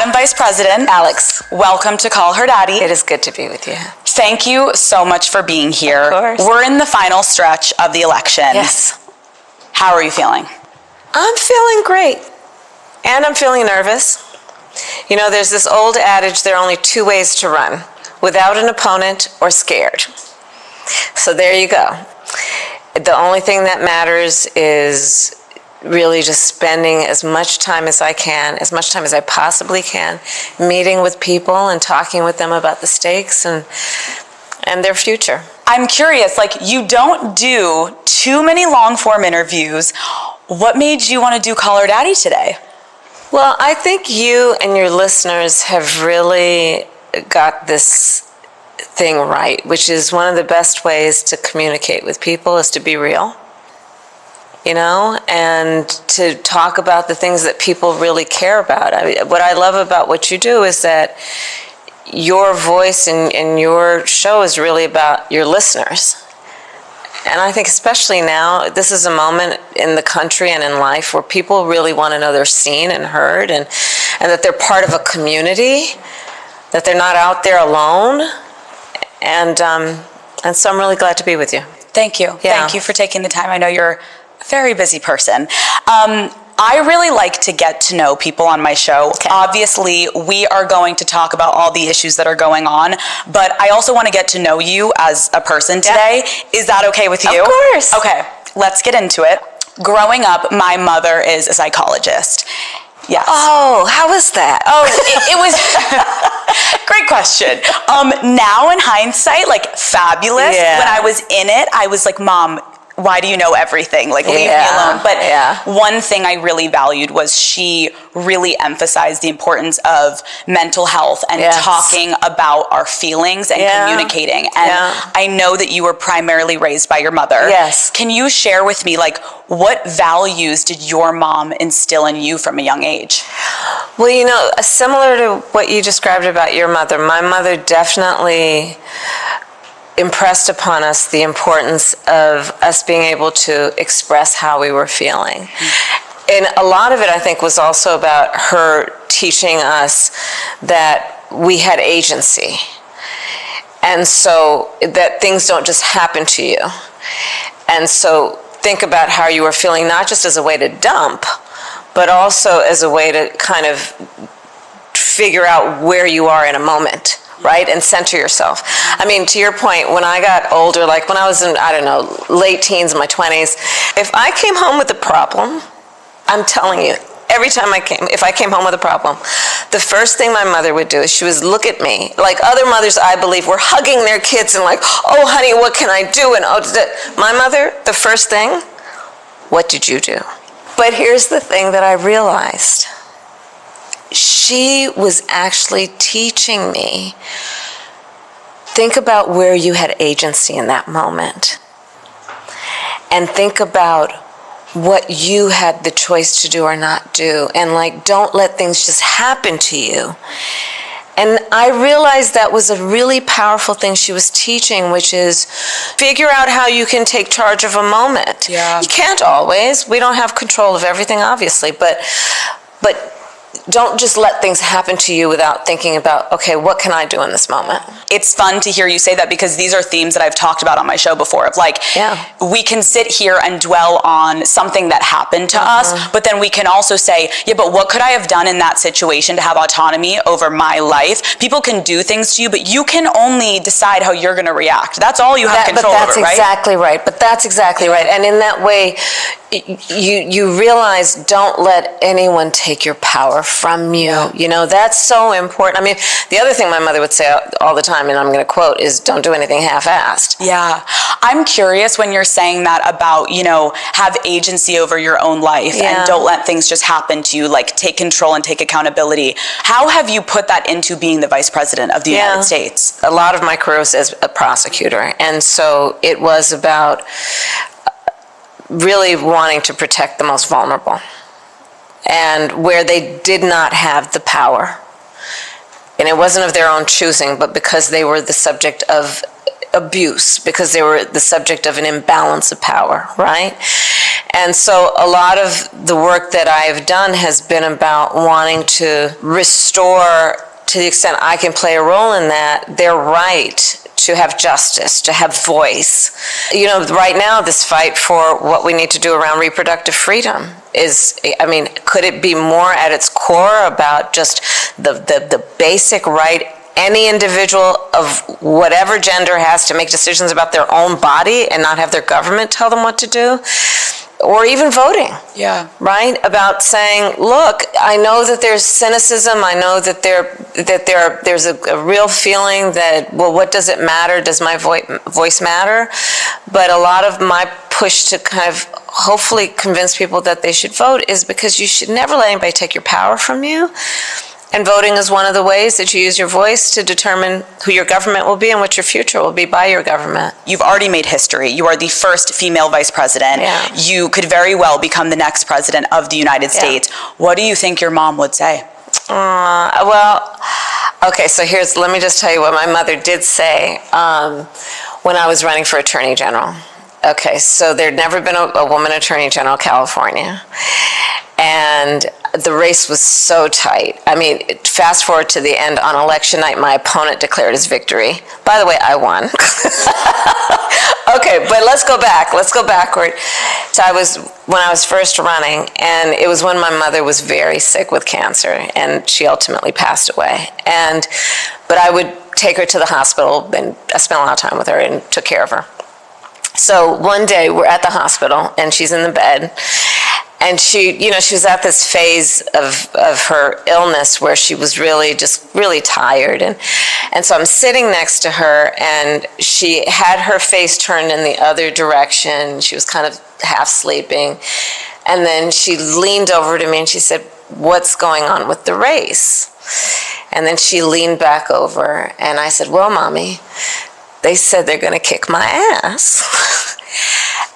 Madam Vice President Alex, welcome to Call Her Daddy. it is good to be with you. Thank you so much for being here. Of course. We're in the final stretch of the election. Yes. How are you feeling? I'm feeling great. And I'm feeling nervous. You know, there's this old adage, there are only two ways to run, without an opponent or scared. So there you go. The only thing that matters is really just spending as much time as I can, as much time as I possibly can, meeting with people and talking with them about the stakes and their future. I'm curious, like, you don't do too many long-form interviews. What made you want to do Call Her Daddy today? Well, I think you and your listeners have really got this thing right, which is one of the best ways to communicate with people is to be real, you know, and to talk about the things that people really care about. I mean, what I love about what you do is that your voice in your show is really about your listeners. And I think especially now, this is a moment in the country and in life where people really want to know they're seen and heard and that they're part of a community, that they're not out there alone. And so I'm really glad to be with you. Thank you. Yeah. Thank you for taking the time. I know you're a very busy person. I really like to get to know people on my show. Okay. Obviously, we are going to talk about all the issues that are going on, but I also want to get to know you as a person today. Yeah. Is that okay with you? Of course. Okay, let's get into it. Growing up, my mother is a psychologist. Yes. Oh, how was that? Oh, it was great question. Now in hindsight, like, fabulous. Yeah. When I was in it, I was like, Mom, why do you know everything? Like, leave me alone. But one thing I really valued was she really emphasized the importance of mental health and talking about our feelings and communicating. And I know that you were primarily raised by your mother. Yes. Can you share with me, like, what values did your mom instill in you from a young age? Well, you know, similar to what you described about your mother, my mother definitely impressed upon us the importance of us being able to express how we were feeling. And a lot of it, I think, was also about her teaching us that we had agency. And so that things don't just happen to you. And so think about how you were feeling, not just as a way to dump, but also as a way to kind of figure out where you are in a moment. Right? And center yourself. I mean, to your point, when I got older, like when I was in, I don't know, late teens, my 20s, if I came home with a problem, I'm telling you, every time if I came home with a problem, the first thing my mother would do is she would look at me, like other mothers, I believe, were hugging their kids and like, oh, honey, what can I do? And my mother, the first thing, what did you do? But here's the thing that I realized. She was actually teaching me, think about where you had agency in that moment. And think about what you had the choice to do or not do. And like, don't let things just happen to you. And I realized that was a really powerful thing she was teaching, which is figure out how you can take charge of a moment. Yeah. You can't always. We don't have control of everything, obviously, but don't just let things happen to you without thinking about, okay, what can I do in this moment? It's fun to hear you say that because these are themes that I've talked about on my show before of like, we can sit here and dwell on something that happened to us, but then we can also say, yeah, but what could I have done in that situation to have autonomy over my life? People can do things to you, but you can only decide how you're going to react. That's all you have control over, right? But that's exactly right. And in that way, you realize don't let anyone take your power from you. You know, that's so important. I mean, the other thing my mother would say all the time, and I'm going to quote, is don't do anything half-assed. Yeah. I'm curious when you're saying that about, you know, have agency over your own life and don't let things just happen to you, like take control and take accountability. How have you put that into being the Vice President of the United States? A lot of my career was as a prosecutor, and so it was about really wanting to protect the most vulnerable and where they did not have the power. And it wasn't of their own choosing, but because they were the subject of abuse because they were the subject of an imbalance of power, right? And so a lot of the work that I've done has been about wanting to restore, to the extent I can play a role in that, their right to have justice, to have voice. You know, right now, this fight for what we need to do around reproductive freedom is, I mean, could it be more at its core about just the basic right any individual of whatever gender has to make decisions about their own body and not have their government tell them what to do? Or even voting, right? About saying, look, I know that there's cynicism. I know that there's a real feeling that, well, what does it matter? Does my voice matter? But a lot of my push to kind of hopefully convince people that they should vote is because you should never let anybody take your power from you. And voting is one of the ways that you use your voice to determine who your government will be and what your future will be by your government. You've already made history. You are the first female vice president. Yeah. You could very well become the next president of the United States. What do you think your mom would say? Well, okay, so let me just tell you what my mother did say when I was running for Attorney General. Okay, so there'd never been a woman Attorney General of California. And the race was so tight. I mean, fast forward to the end, on election night, my opponent declared his victory. By the way, I won. Okay, but let's go back. Let's go backward. So when I was first running, and it was when my mother was very sick with cancer, and she ultimately passed away. But I would take her to the hospital, and I spent a lot of time with her and took care of her. So one day we're at the hospital, and she's in the bed. And she was at this phase of her illness where she was really tired. And so I'm sitting next to her, and she had her face turned in the other direction. She was kind of half sleeping. And then she leaned over to me and she said, "What's going on with the race?" And then she leaned back over, and I said, "Well, Mommy, they said they're going to kick my ass."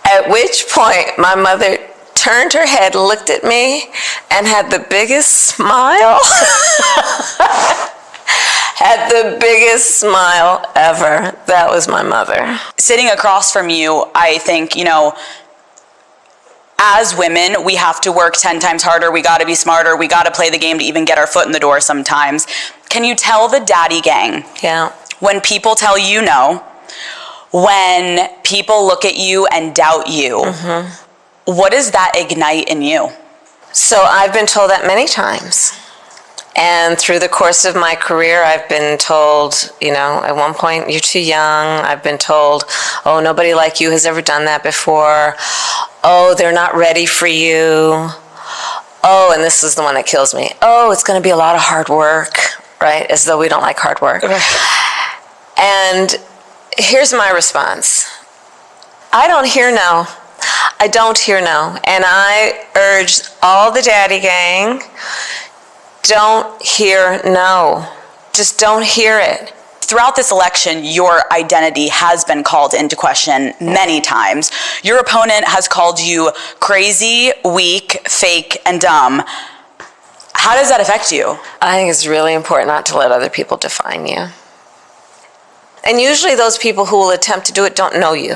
At which point my mother turned her head, looked at me, and had the biggest smile. Had the biggest smile ever. That was my mother. Sitting across from you, I think, as women, we have to work 10 times harder. We got to be smarter. We got to play the game to even get our foot in the door sometimes. Can you tell the daddy gang? Yeah. When people tell you no, when people look at you and doubt you, what does that ignite in you? So I've been told that many times. And through the course of my career, I've been told, at one point, you're too young. I've been told, oh, nobody like you has ever done that before. Oh, they're not ready for you. Oh, and this is the one that kills me. Oh, it's going to be a lot of hard work, right? As though we don't like hard work. And here's my response. I don't hear no. I don't hear no. And I urge all the daddy gang, don't hear no. Just don't hear it. Throughout this election, your identity has been called into question many times. Your opponent has called you crazy, weak, fake, and dumb. How does that affect you? I think it's really important not to let other people define you. And usually those people who will attempt to do it don't know you.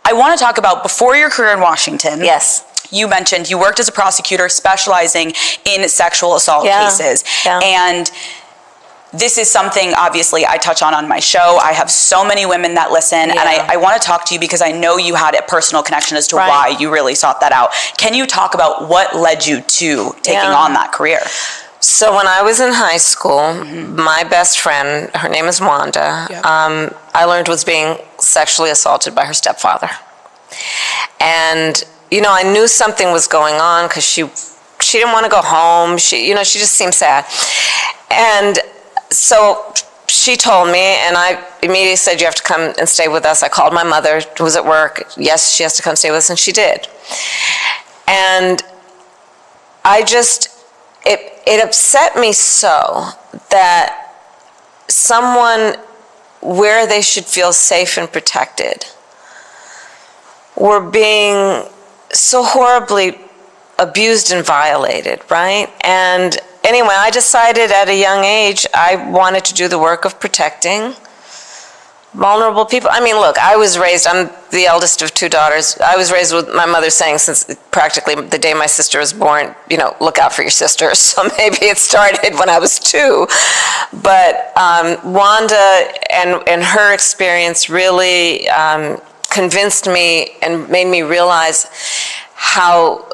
I want to talk about before your career in Washington. Yes. You mentioned you worked as a prosecutor specializing in sexual assault cases. Yeah. And this is something, obviously, I touch on my show. I have so many women that listen, and I want to talk to you because I know you had a personal connection as to why you really sought that out. Can you talk about what led you to taking on that career? So when I was in high school, my best friend, her name is Wanda, I learned was being sexually assaulted by her stepfather. And, I knew something was going on because she didn't want to go home. She just seemed sad. And so she told me, and I immediately said, you have to come and stay with us. I called my mother, who was at work. Yes, she has to come stay with us, and she did. And it upset me so that someone where they should feel safe and protected were being so horribly abused and violated, right? And anyway, I decided at a young age I wanted to do the work of protecting vulnerable people. I mean, look, I'm the eldest of two daughters. I was raised with my mother saying since practically the day my sister was born, look out for your sister. So maybe it started when I was 2. But Wanda and her experience really convinced me and made me realize how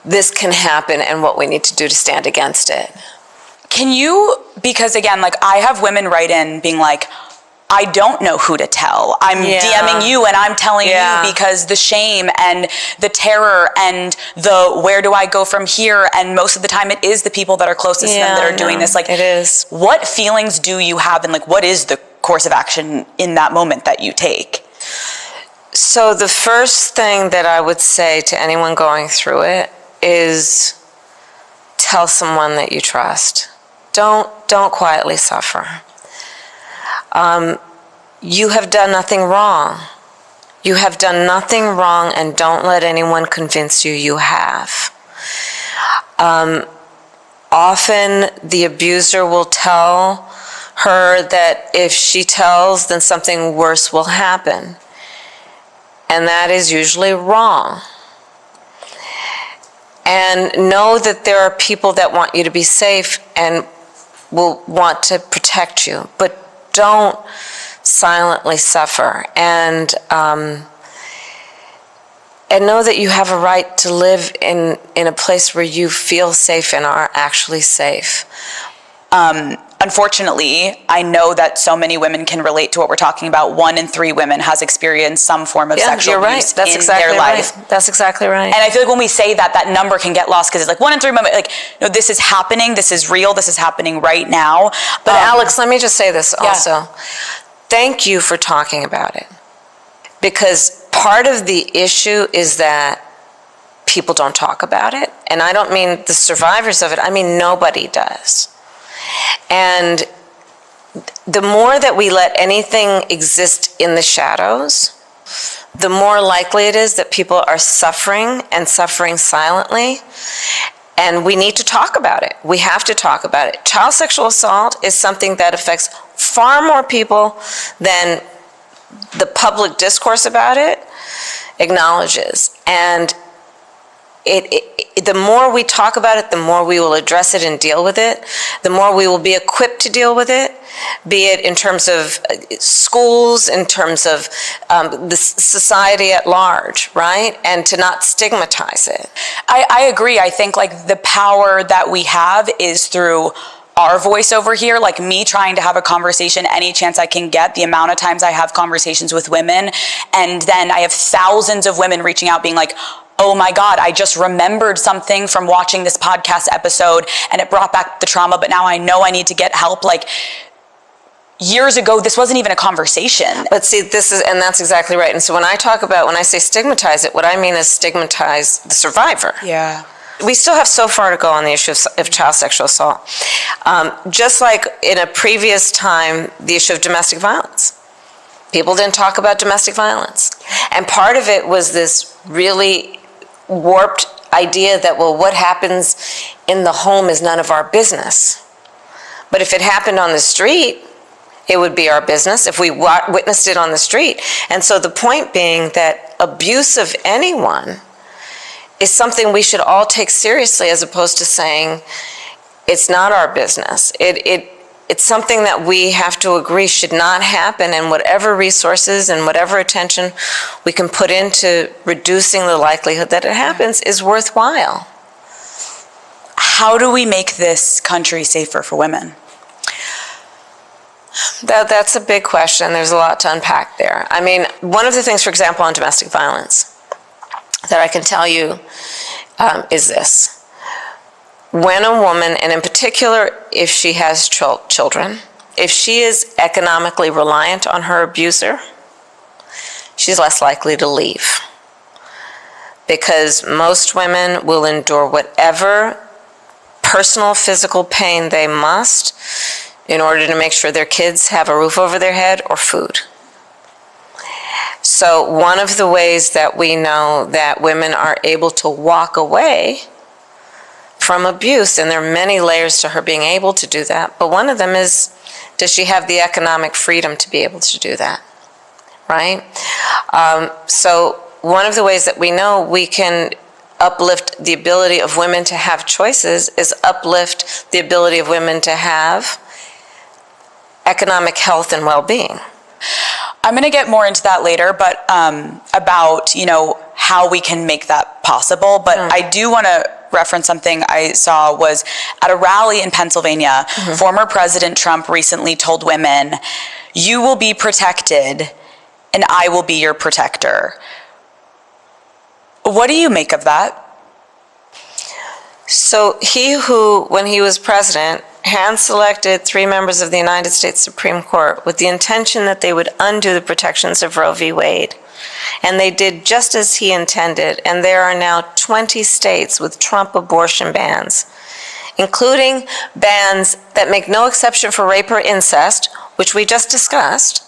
this can happen and what we need to do to stand against it. Can you, because again, like I have women write in being like, I don't know who to tell. I'm DMing you and I'm telling you because the shame and the terror and the where do I go from here, and most of the time it is the people that are closest to them that are doing this. Like, it is. What feelings do you have, and like what is the course of action in that moment that you take? So the first thing that I would say to anyone going through it is tell someone that you trust. Don't quietly suffer. You have done nothing wrong. You have done nothing wrong, and don't let anyone convince you you have. Often the abuser will tell her that if she tells, then something worse will happen. And that is usually wrong. And know that there are people that want you to be safe and will want to protect you, but don't silently suffer. And know that you have a right to live in a place where you feel safe and are actually safe. Unfortunately, I know that so many women can relate to what we're talking about. 1 in 3 women has experienced some form of sexual abuse That's in exactly their life. Right. That's exactly right. And I feel like when we say that, that number can get lost because it's like 1 in 3 women, like, no, this is happening, this is real, this is happening right now. But Alex, let me just say this also. Thank you for talking about it. Because part of the issue is that people don't talk about it. And I don't mean the survivors of it, I mean nobody does. And the more that we let anything exist in the shadows, the more likely it is that people are suffering and suffering silently. And we need to talk about it. We have to talk about it. Child sexual assault is something that affects far more people than the public discourse about it acknowledges. And the more we talk about it, the more we will address it and deal with it, the more we will be equipped to deal with it, be it in terms of schools, in terms of the society at large, right? And to not stigmatize it. I agree. I think like the power that we have is through our voice over here, like me trying to have a conversation any chance I can get, the amount of times I have conversations with women, and then I have thousands of women reaching out being like, oh my God, I just remembered something from watching this podcast episode and it brought back the trauma, but now I know I need to get help. Like years ago, this wasn't even a conversation. But see, and that's exactly right. And so when I say stigmatize it, what I mean is stigmatize the survivor. Yeah. We still have so far to go on the issue of child sexual assault. Just like in a previous time, the issue of domestic violence. People didn't talk about domestic violence. And part of it was this really warped idea that, well, what happens in the home is none of our business. But if it happened on the street, it would be our business if we witnessed it on the street. And so the point being that abuse of anyone is something we should all take seriously, as opposed to saying it's not our business. It's something that we have to agree should not happen, and whatever resources and whatever attention we can put into reducing the likelihood that it happens is worthwhile. How do we make this country safer for women? That's a big question. There's a lot to unpack there. I mean, one of the things, for example, on domestic violence that I can tell you is this. When a woman, and in particular if she has children, if she is economically reliant on her abuser, she's less likely to leave. Because most women will endure whatever personal physical pain they must in order to make sure their kids have a roof over their head or food. So one of the ways that we know that women are able to walk away from abuse, and there are many layers to her being able to do that, but one of them is, does she have the economic freedom to be able to do that? right? So one of the ways that we know we can uplift the ability of women to have choices is uplift the ability of women to have economic health and well-being. I'm going to get more into that later, but about, how we can make that possible. But I do want to reference something I saw was at a rally in Pennsylvania, former President Trump recently told women, "You will be protected and I will be your protector." What do you make of that? So he who, when he was president, hand-selected 3 members of the United States Supreme Court with the intention that they would undo the protections of Roe v. Wade. And they did just as he intended, and there are now 20 states with Trump abortion bans, including bans that make no exception for rape or incest, which we just discussed,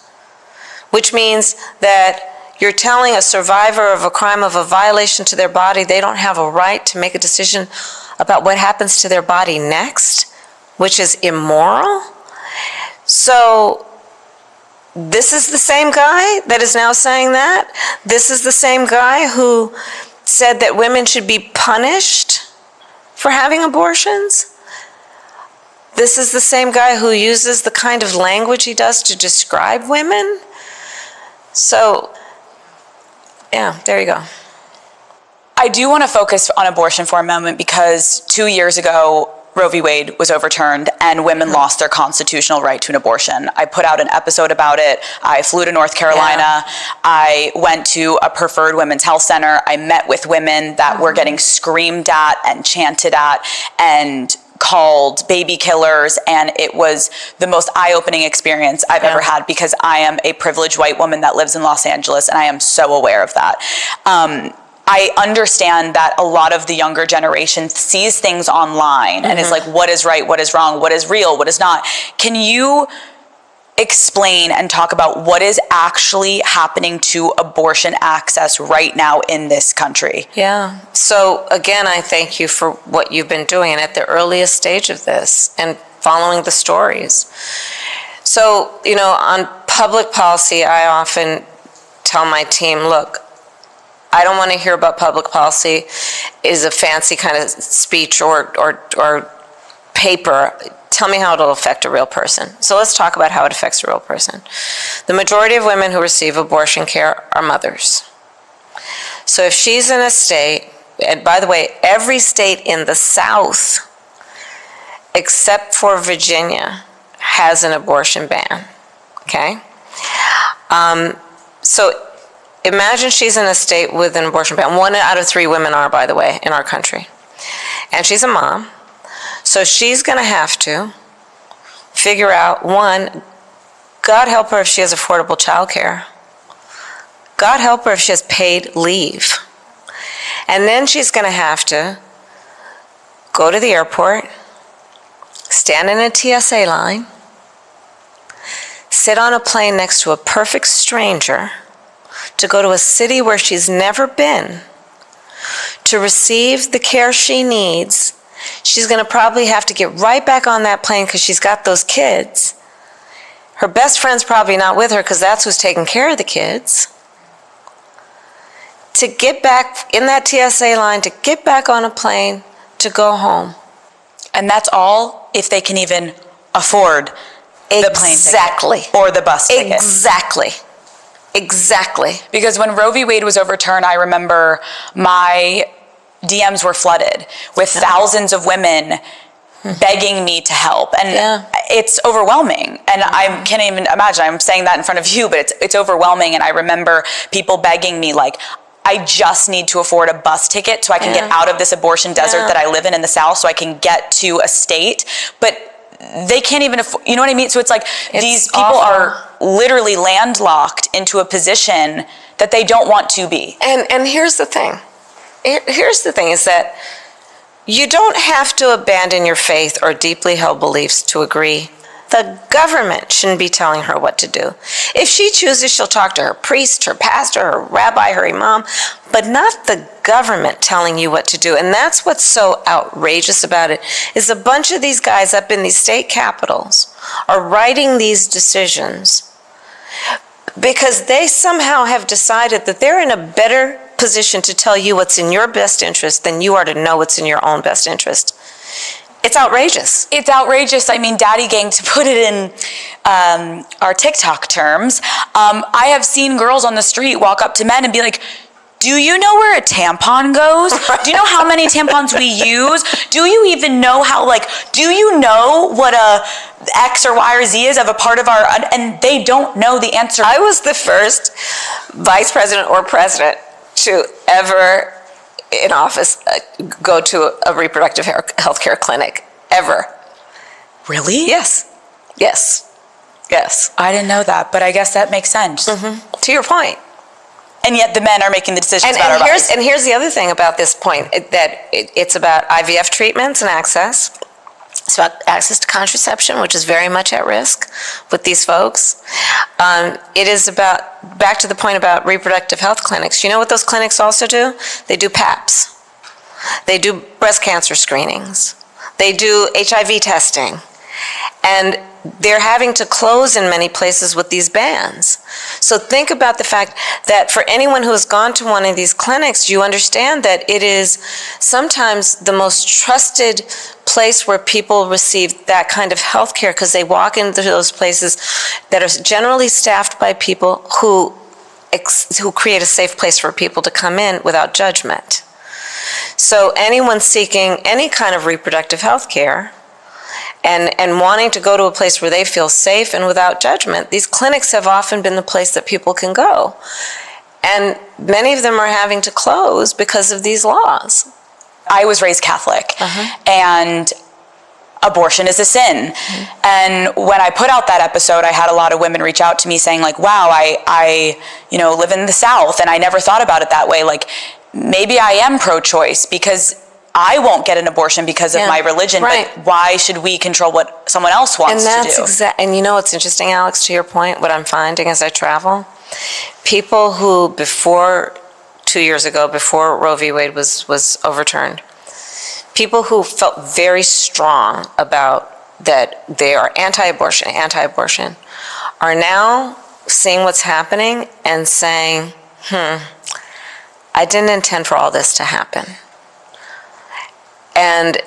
which means that you're telling a survivor of a crime of a violation to their body they don't have a right to make a decision about what happens to their body next, which is immoral. So this is the same guy that is now saying that. This is the same guy who said that women should be punished for having abortions. This is the same guy who uses the kind of language he does to describe women. So, yeah, there you go. I do want to focus on abortion for a moment because 2 years ago, Roe v. Wade was overturned and women lost their constitutional right to an abortion. I put out an episode about it. I flew to North Carolina. I went to a preferred women's health center. I met with women that were getting screamed at and chanted at and called baby killers, and it was the most eye-opening experience I've ever had because I am a privileged white woman that lives in Los Angeles, and I am so aware of that. I understand that a lot of the younger generation sees things online and is like, what is right, what is wrong, what is real, what is not. Can you explain and talk about what is actually happening to abortion access right now in this country? Yeah. So again, I thank you for what you've been doing and at the earliest stage of this and following the stories. So, on public policy, I often tell my team, look, I don't want to hear about public policy is a fancy kind of speech or paper. Tell me how it'll affect a real person. So let's talk about how it affects a real person. The majority of women who receive abortion care are mothers. So if she's in a state, and by the way, every state in the South, except for Virginia, has an abortion ban, okay? So imagine she's in a state with an abortion ban. 1 out of 3 women are, by the way, in our country. And she's a mom. So she's going to have to figure out, 1, God help her if she has affordable childcare. God help her if she has paid leave. And then she's going to have to go to the airport, stand in a TSA line, sit on a plane next to a perfect stranger, to go to a city where she's never been, to receive the care she needs. She's going to probably have to get right back on that plane because she's got those kids. Her best friend's probably not with her because that's who's taking care of the kids. To get back in that TSA line, to get back on a plane, to go home. And that's all if they can even afford the plane ticket or the bus ticket. Exactly. Because when Roe v. Wade was overturned, I remember my DMs were flooded with thousands of women begging me to help. And it's overwhelming. And I can't even imagine, I'm saying that in front of you, but it's overwhelming. And I remember people begging me like, I just need to afford a bus ticket so I can get out of this abortion desert that I live in the South so I can get to a state. But they can't even afford, you know what I mean? So it's like these people are literally landlocked into a position that they don't want to be. And here's the thing. Here's the thing is that you don't have to abandon your faith or deeply held beliefs to agree. The government shouldn't be telling her what to do. If she chooses, she'll talk to her priest, her pastor, her rabbi, her imam, but not the government telling you what to do. And that's what's so outrageous about it, is a bunch of these guys up in these state capitals are writing these decisions because they somehow have decided that they're in a better position to tell you what's in your best interest than you are to know what's in your own best interest. It's outrageous. It's outrageous. I mean, daddy gang, to put it in our TikTok terms, I have seen girls on the street walk up to men and be like, do you know where a tampon goes? Do you know how many tampons we use? Do you even know how, like, do you know what a X or Y or Z is of a part of our, and they don't know the answer. I was the first vice president or president to ever in office go to a reproductive health care clinic, ever. Really? Yes. I didn't know that, but I guess that makes sense. Mm-hmm. To your point. And yet the men are making the decisions about our bodies. And here's the other thing about this point, it's about IVF treatments and access. It's about access to contraception, which is very much at risk with these folks. It is about, back to the point about reproductive health clinics. You know what those clinics also do? They do PAPs. They do breast cancer screenings. They do HIV testing. And they're having to close in many places with these bans. So think about the fact that for anyone who has gone to one of these clinics, you understand that it is sometimes the most trusted place where people receive that kind of health care, because they walk into those places that are generally staffed by people who create a safe place for people to come in without judgment. So anyone seeking any kind of reproductive health care and wanting to go to a place where they feel safe and without judgment, these clinics have often been the place that people can go. And many of them are having to close because of these laws. I was raised Catholic, and abortion is a sin. And when I put out that episode, I had a lot of women reach out to me saying, like, wow, I live in the South and I never thought about it that way. Like, maybe I am pro-choice because I won't get an abortion because of my religion, but why should we control what someone else wants to do? And you know what's interesting, Alex, to your point, what I'm finding as I travel? People who 2 years ago, before Roe v. Wade was overturned, people who felt very strong about that they are anti-abortion, are now seeing what's happening and saying, I didn't intend for all this to happen. And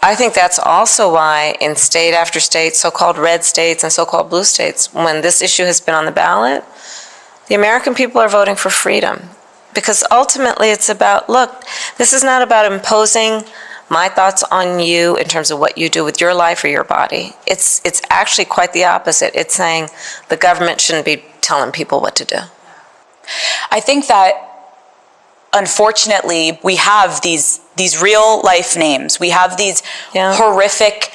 I think that's also why in state after state, so-called red states and so-called blue states, when this issue has been on the ballot, the American people are voting for freedom. Because ultimately it's about, look, this is not about imposing my thoughts on you in terms of what you do with your life or your body. It's actually quite the opposite. It's saying the government shouldn't be telling people what to do. I think that unfortunately we have these real life names. We have these horrific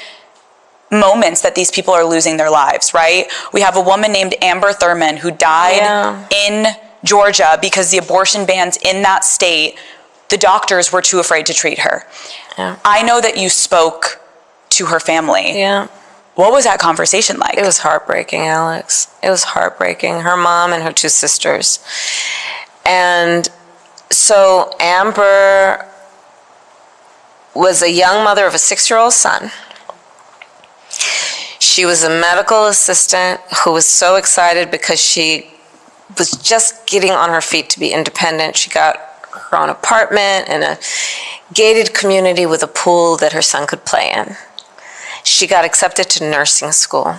moments that these people are losing their lives, right? We have a woman named Amber Thurman who died in Georgia because the abortion bans in that state, the doctors were too afraid to treat her. I know that you spoke to her family. What was that conversation like? It was heartbreaking, Alex. It was heartbreaking. Her mom and her two sisters. And so Amber was a young mother of a 6-year-old son. She was a medical assistant who was so excited because she was just getting on her feet to be independent. She got her own apartment in a gated community with a pool that her son could play in. She got accepted to nursing school.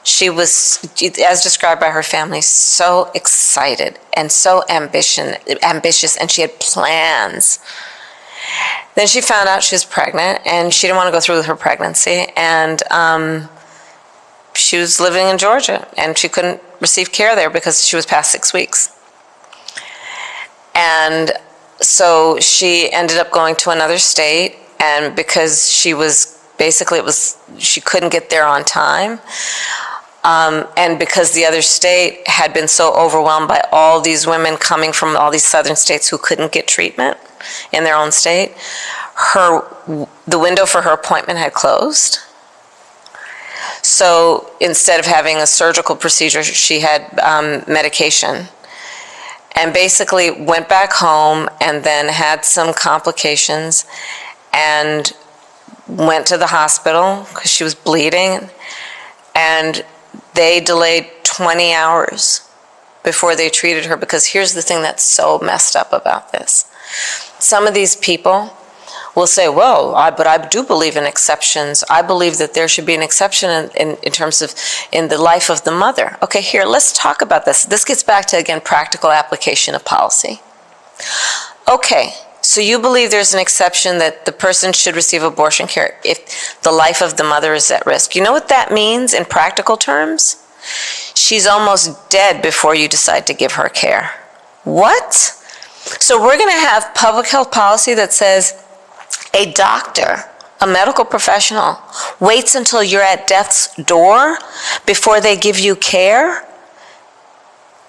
She was, as described by her family, so excited and so ambitious, and she had plans. Then she found out she was pregnant, and she didn't want to go through with her pregnancy, and she was living in Georgia, and she couldn't receive care there because she was past 6 weeks. And so she ended up going to another state, and because she was, basically she couldn't get there on time, and because the other state had been so overwhelmed by all these women coming from all these southern states who couldn't get treatment in their own state, the window for her appointment had closed. So instead of having a surgical procedure, she had medication, and basically went back home and then had some complications and went to the hospital because she was bleeding, and they delayed 20 hours before they treated her, because here's the thing that's so messed up about this. Some of these people will say, well, but I do believe in exceptions. I believe that there should be an exception in terms of in the life of the mother. Okay, here, let's talk about this. This gets back to, again, practical application of policy. Okay, so you believe there's an exception that the person should receive abortion care if the life of the mother is at risk. You know what that means in practical terms? She's almost dead before you decide to give her care. What? So we're going to have public health policy that says a doctor, a medical professional, waits until you're at death's door before they give you care?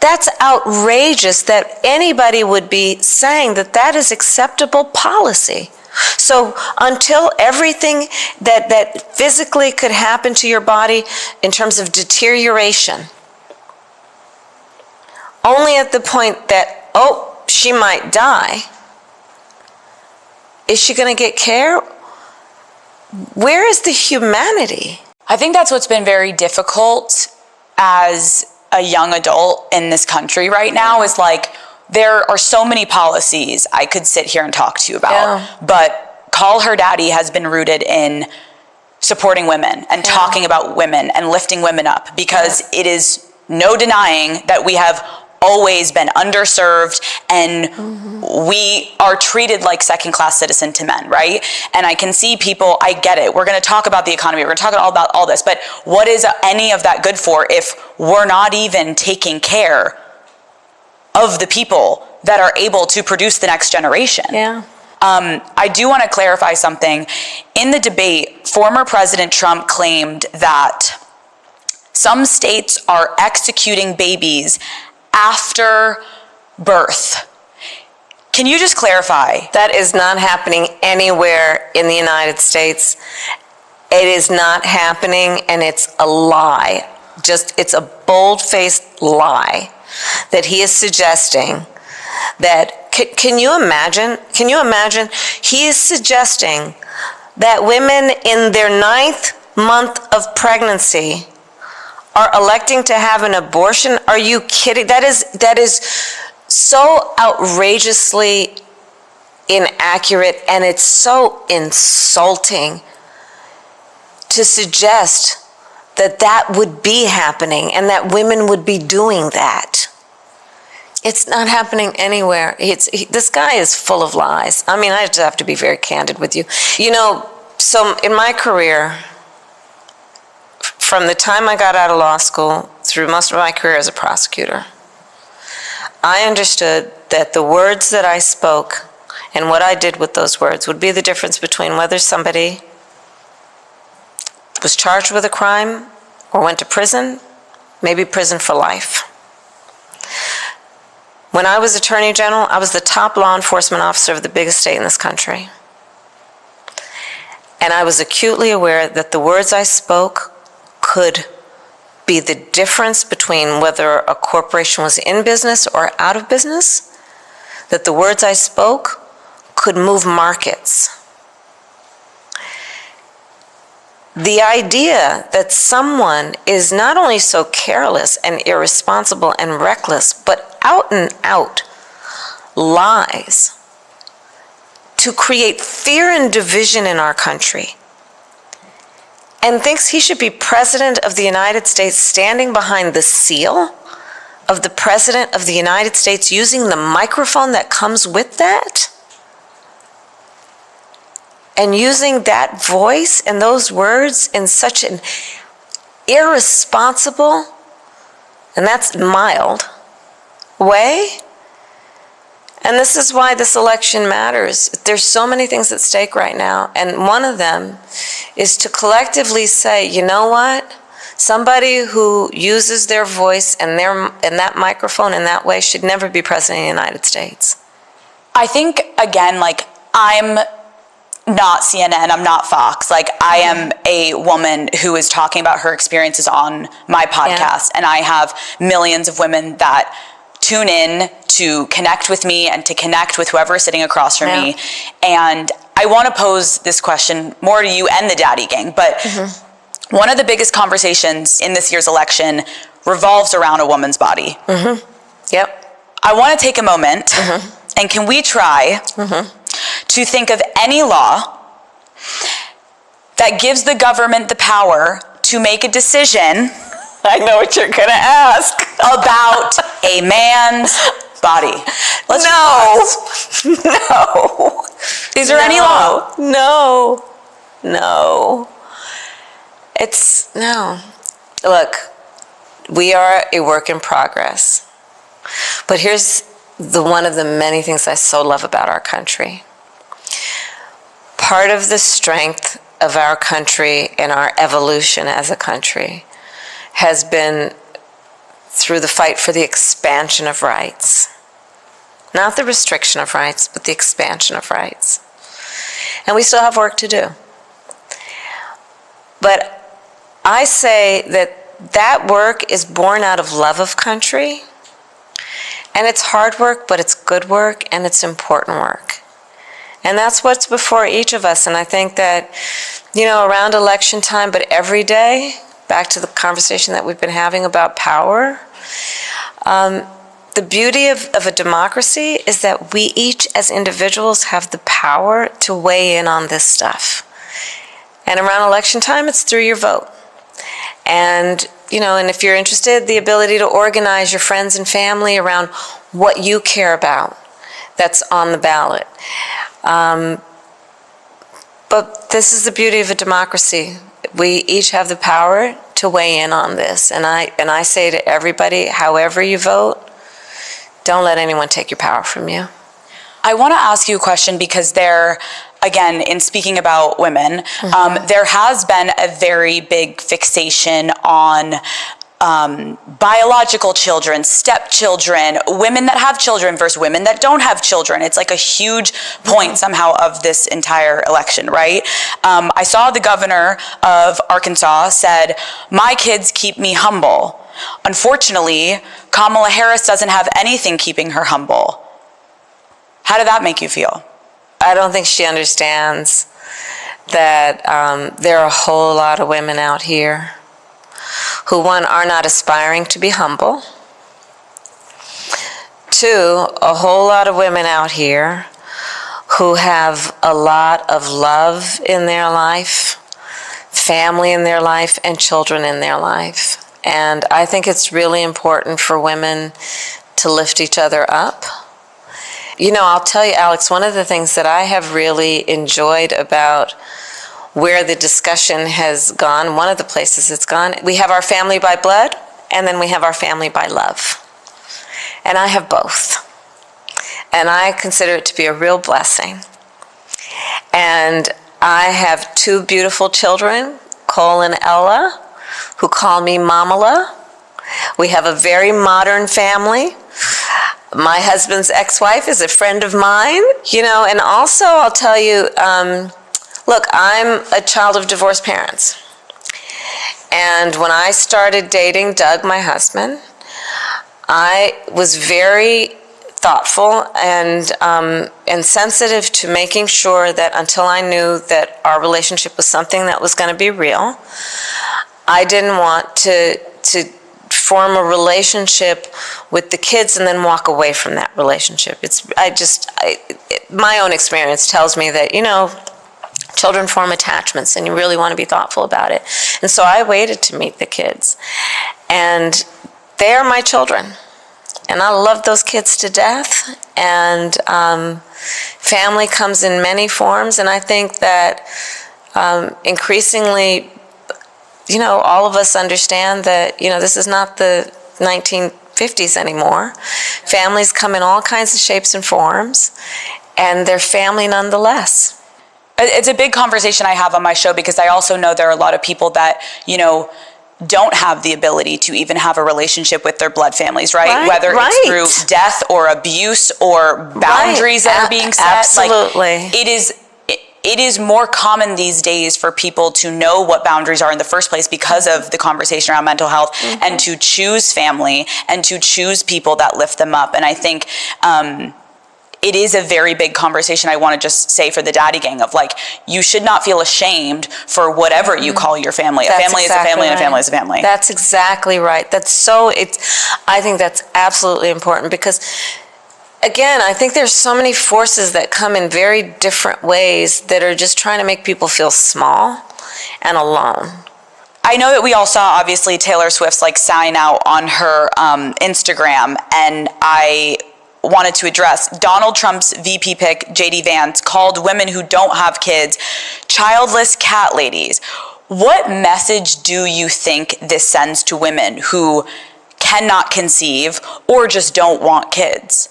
That's outrageous that anybody would be saying that that is acceptable policy. So until everything that physically could happen to your body in terms of deterioration, only at the point that, oh, she might die, is she going to get care? Where is the humanity? I think that's what's been very difficult as a young adult in this country right now is like, there are so many policies I could sit here and talk to you about, but Call Her Daddy has been rooted in supporting women and talking about women and lifting women up, because it is no denying that we have always been underserved and we are treated like second-class citizen to men, right? And I can see people, I get it. We're going to talk about the economy. We're going to talk about all this, but what is any of that good for if we're not even taking care of the people that are able to produce the next generation? I do want to clarify something. In the debate, former President Trump claimed that some states are executing babies after birth. Can you just clarify? That is not happening anywhere in the United States. It is not happening, and it's a lie. It's a bold-faced lie that he is suggesting that, can you imagine? He is suggesting that women in their 9th month of pregnancy are electing to have an abortion? Are you kidding? That is so outrageously inaccurate, and it's so insulting to suggest that that would be happening and that women would be doing that. It's not happening anywhere. This guy is full of lies. I mean, I just have to be very candid with you. You know, so in my career, from the time I got out of law school through most of my career as a prosecutor, I understood that the words that I spoke and what I did with those words would be the difference between whether somebody was charged with a crime or went to prison, maybe prison for life. When I was Attorney General, I was the top law enforcement officer of the biggest state in this country. And I was acutely aware that the words I spoke could be the difference between whether a corporation was in business or out of business, that the words I spoke could move markets. The idea that someone is not only so careless and irresponsible and reckless, but out and out lies to create fear and division in our country, and thinks he should be President of the United States standing behind the seal of the President of the United States using the microphone that comes with that, and using that voice and those words in such an irresponsible, and that's mild, way. And this is why this election matters. There's so many things at stake right now, and one of them is to collectively say, you know what? Somebody who uses their voice and that microphone in that way should never be president of the United States. I think, again, like, I'm not CNN, I'm not Fox. Like, I am a woman who is talking about her experiences on my podcast, and I have millions of women that tune in to connect with me and to connect with whoever is sitting across from me. And I want to pose this question more to you and the Daddy Gang, but one of the biggest conversations in this year's election revolves around a woman's body. I want to take a moment, and can we try to think of any law that gives the government the power to make a decision, I know what you're going to ask, about a man's body? No. Is there any law? No. No. Look, we are a work in progress. But here's one of the many things I so love about our country. Part of the strength of our country and our evolution as a country has been through the fight for the expansion of rights. Not the restriction of rights, but the expansion of rights. And we still have work to do. But I say that work is born out of love of country. And it's hard work, but it's good work, and it's important work. And that's what's before each of us. And I think that, around election time, but every day, back to the conversation that we've been having about power, the beauty of a democracy is that we each as individuals have the power to weigh in on this stuff. And around election time, it's through your vote. And and if you're interested, the ability to organize your friends and family around what you care about that's on the ballot. But this is the beauty of a democracy. We each have the power to weigh in on this. And I say to everybody, however you vote, don't let anyone take your power from you. I want to ask you a question because again, in speaking about women, there has been a very big fixation on biological children, stepchildren, women that have children versus women that don't have children. It's like a huge point somehow of this entire election, right? I saw the governor of Arkansas said, "My kids keep me humble." Unfortunately, Kamala Harris doesn't have anything keeping her humble. How did that make you feel? I don't think she understands that there are a whole lot of women out here who, one, are not aspiring to be humble. Two, a whole lot of women out here who have a lot of love in their life, family in their life, and children in their life. And I think it's really important for women to lift each other up. I'll tell you, Alex, one of the things that I have really enjoyed about where the discussion has gone, one of the places it's gone, we have our family by blood, and then we have our family by love. And I have both. And I consider it to be a real blessing. And I have two beautiful children, Cole and Ella, who call me Mamala. We have a very modern family. My husband's ex-wife is a friend of mine, and also I'll tell you, look, I'm a child of divorced parents. And when I started dating Doug, my husband, I was very thoughtful and sensitive to making sure that until I knew that our relationship was something that was going to be real, I didn't want to form a relationship with the kids and then walk away from that relationship. My own experience tells me that, children form attachments and you really want to be thoughtful about it. And so I waited to meet the kids. And they are my children. And I love those kids to death. And family comes in many forms. And I think that increasingly, all of us understand that, this is not the 1950s anymore. Families come in all kinds of shapes and forms, and they're family nonetheless. It's a big conversation I have on my show because I also know there are a lot of people that, don't have the ability to even have a relationship with their blood families, right? Whether it's through death or abuse or boundaries that are being set. Absolutely. It is more common these days for people to know what boundaries are in the first place because of the conversation around mental health and to choose family and to choose people that lift them up. And I think it is a very big conversation. I want to just say for the daddy gang of like, you should not feel ashamed for whatever you call your family. A family is a family and a family is a family. That's exactly right. I think that's absolutely important because, again, I think there's so many forces that come in very different ways that are just trying to make people feel small and alone. I know that we all saw, obviously, Taylor Swift's like sign out on her Instagram, and I wanted to address Donald Trump's VP pick, JD Vance, called women who don't have kids childless cat ladies. What message do you think this sends to women who cannot conceive or just don't want kids?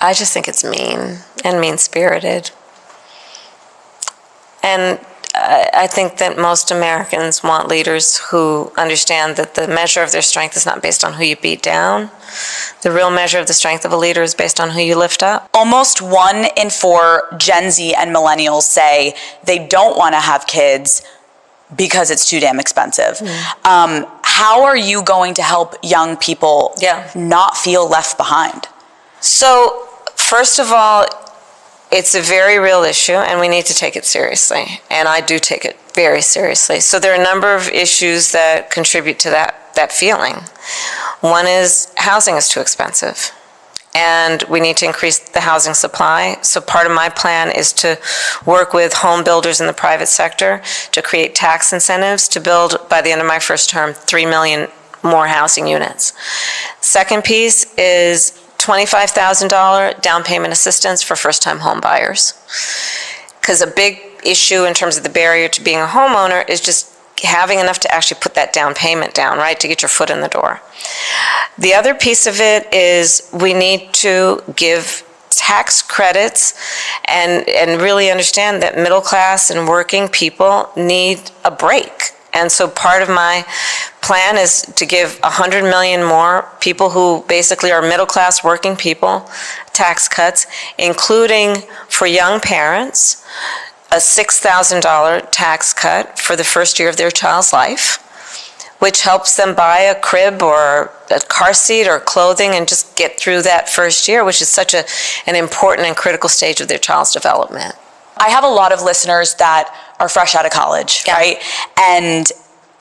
I just think it's mean and mean-spirited. And I think that most Americans want leaders who understand that the measure of their strength is not based on who you beat down. The real measure of the strength of a leader is based on who you lift up. Almost 1 in 4 Gen Z and millennials say they don't want to have kids because it's too damn expensive. How are you going to help young people not feel left behind? So, first of all, it's a very real issue, and we need to take it seriously. And I do take it very seriously. So there are a number of issues that contribute to that feeling. One is housing is too expensive, and we need to increase the housing supply. So part of my plan is to work with home builders in the private sector to create tax incentives to build, by the end of my first term, 3 million more housing units. Second piece is $25,000 down payment assistance for first-time home buyers. Because a big issue in terms of the barrier to being a homeowner is just having enough to actually put that down payment down, right, to get your foot in the door. The other piece of it is we need to give tax credits and really understand that middle class and working people need a break. And so part of my plan is to give 100 million more people who basically are middle-class working people tax cuts, including for young parents, a $6,000 tax cut for the first year of their child's life, which helps them buy a crib or a car seat or clothing and just get through that first year, which is such an important and critical stage of their child's development. I have a lot of listeners that are fresh out of college, right? And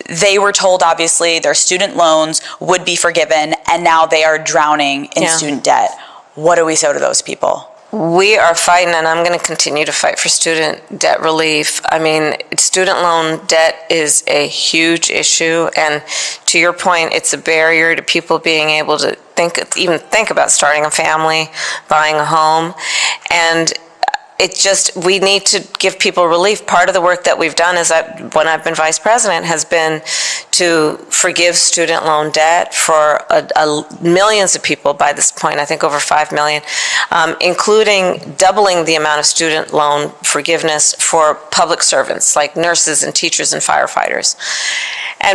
they were told, obviously, their student loans would be forgiven, and now they are drowning in student debt. What do we say to those people? We are fighting, and I'm going to continue to fight for student debt relief. I mean, student loan debt is a huge issue, and to your point, it's a barrier to people being able to even think about starting a family, buying a home, and we need to give people relief. Part of the work that we've done when I've been vice president has been to forgive student loan debt for millions of people by this point, I think over 5 million, including doubling the amount of student loan forgiveness for public servants like nurses and teachers and firefighters.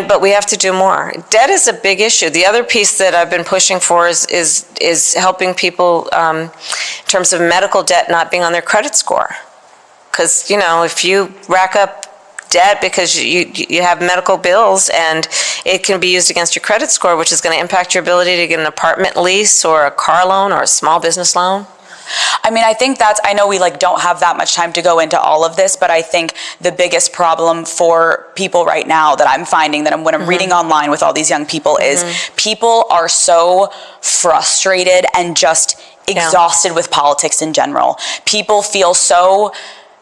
But we have to do more. Debt is a big issue. The other piece that I've been pushing for is helping people in terms of medical debt not being on their credit score. Because, if you rack up debt because you have medical bills and it can be used against your credit score, which is going to impact your ability to get an apartment lease or a car loan or a small business loan. I mean, I think I know we don't have that much time to go into all of this, but I think the biggest problem for people right now that I'm finding when I'm reading online with all these young people is people are so frustrated and just exhausted with politics in general. People feel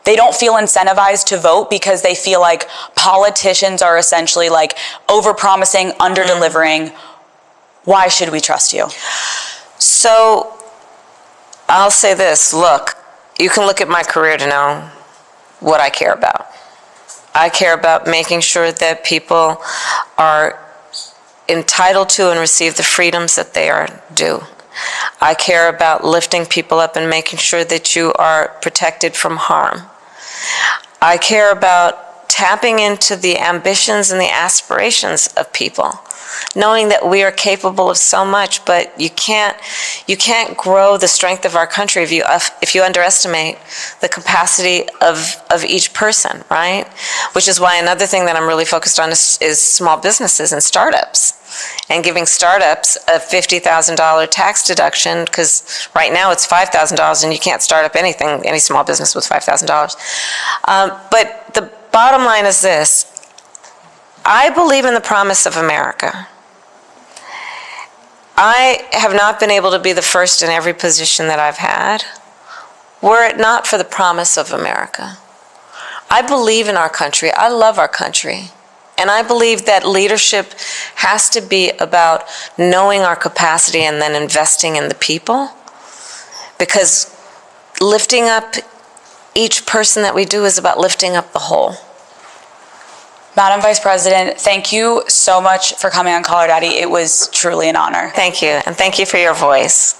they don't feel incentivized to vote because they feel like politicians are essentially over-promising, under-delivering. Why should we trust you? So I'll say this, look, you can look at my career to know what I care about. I care about making sure that people are entitled to and receive the freedoms that they are due. I care about lifting people up and making sure that you are protected from harm. I care about tapping into the ambitions and the aspirations of people, knowing that we are capable of so much, but you can't grow the strength of our country if you underestimate the capacity of each person, right? Which is why another thing that I'm really focused on is small businesses and startups. and giving startups a $50,000 tax deduction, because right now it's $5,000 and you can't start up anything, any small business with $5,000. But the bottom line is this: I believe in the promise of America. I have not been able to be the first in every position that I've had were it not for the promise of America. I believe in our country. I love our country. And I believe that leadership has to be about knowing our capacity and then investing in the people, because lifting up each person that we do is about lifting up the whole. Madam Vice President, thank you so much for coming on Call Her Daddy. It was truly an honor. Thank you, and thank you for your voice.